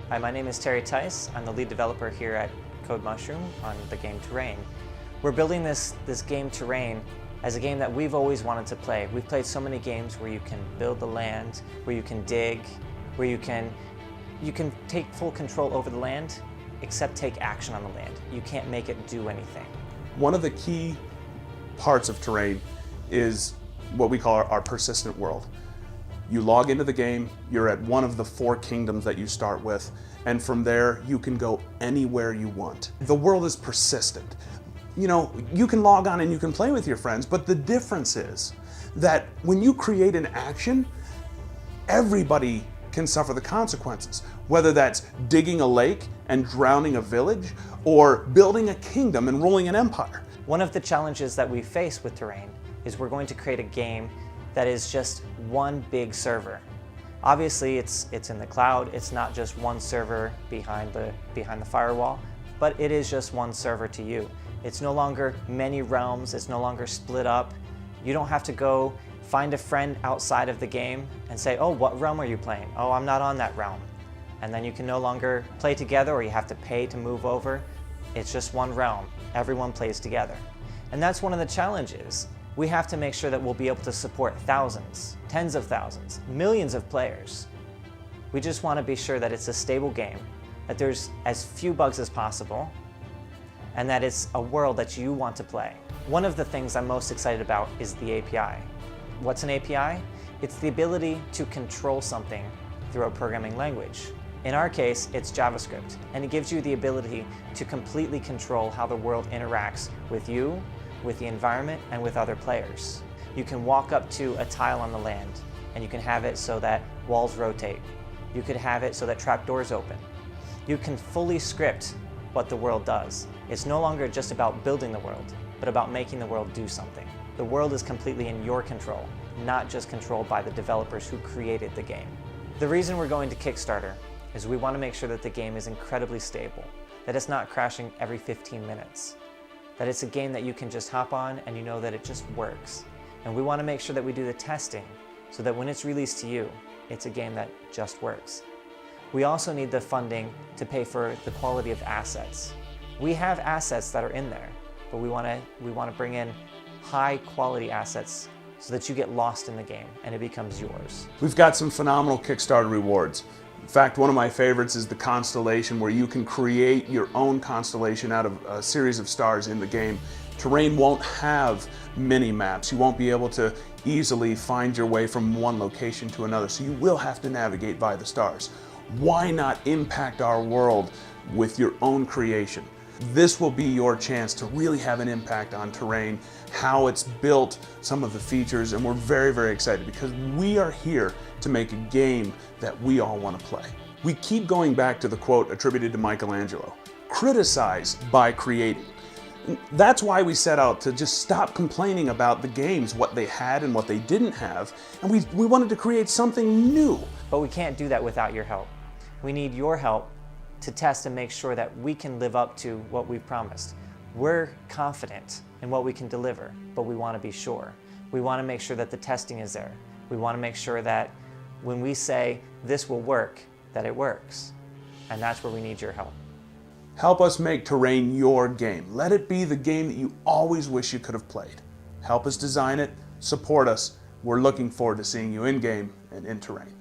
Hi, my name is Terry Tice. I'm the lead developer here at Code Mushroom on the game Terrayn. We're building this game Terrayn as a game that we've always wanted to play. We've played so many games where you can build the land, where you can dig, where you can take full control over the land, except take action on the land. You can't make it do anything. One of the key parts of Terrayn is what we call our persistent world. You log into the game, you're at one of the 4 kingdoms that you start with, and from there you can go anywhere you want. The world is persistent. You know, you can log on and you can play with your friends, but the difference is that when you create an action, everybody can suffer the consequences, whether that's digging a lake and drowning a village, or building a kingdom and ruling an empire. One of the challenges that we face with Terrayn is we're going to create a game that is just one big server. Obviously, it's in the cloud. It's not just one server behind the firewall, but it is just one server to you. It's no longer many realms. It's no longer split up. You don't have to go find a friend outside of the game and say, oh, what realm are you playing? Oh, I'm not on that realm. And then you can no longer play together, or you have to pay to move over. It's just one realm. Everyone plays together. And that's one of the challenges. We have to make sure that we'll be able to support thousands, tens of thousands, millions of players. We just want to be sure that it's a stable game, that there's as few bugs as possible, and that it's a world that you want to play. One of the things I'm most excited about is the API. What's an API? It's the ability to control something through a programming language. In our case, it's JavaScript, and it gives you the ability to completely control how the world interacts with you, with the environment, and with other players. You can walk up to a tile on the land, and you can have it so that walls rotate. You could have it so that trapdoors open. You can fully script what the world does. It's no longer just about building the world, but about making the world do something. The world is completely in your control, not just controlled by the developers who created the game. The reason we're going to Kickstarter is we want to make sure that the game is incredibly stable, that it's not crashing every 15 minutes, that it's a game that you can just hop on and you know that it just works. And we want to make sure that we do the testing so that when it's released to you, it's a game that just works. We also need the funding to pay for the quality of assets. We have assets that are in there, but we want to bring in high quality assets so that you get lost in the game and it becomes yours. We've got some phenomenal Kickstarter rewards. In fact, one of my favorites is the constellation, where you can create your own constellation out of a series of stars in the game. Terrayn won't have mini maps. You won't be able to easily find your way from one location to another, so you will have to navigate by the stars. Why not impact our world with your own creation? This will be your chance to really have an impact on Terrayn, how it's built, some of the features, and we're very, very excited because we are here to make a game that we all want to play. We keep going back to the quote attributed to Michelangelo, criticize by creating. That's why we set out to just stop complaining about the games, what they had and what they didn't have, and we wanted to create something new. But we can't do that without your help. We need your help to test and make sure that we can live up to what we've promised. We're confident in what we can deliver, but we want to be sure. We want to make sure that the testing is there. We want to make sure that when we say this will work, that it works. And that's where we need your help. Help us make Terrayn your game. Let it be the game that you always wish you could have played. Help us design it, support us. We're looking forward to seeing you in game and in Terrayn.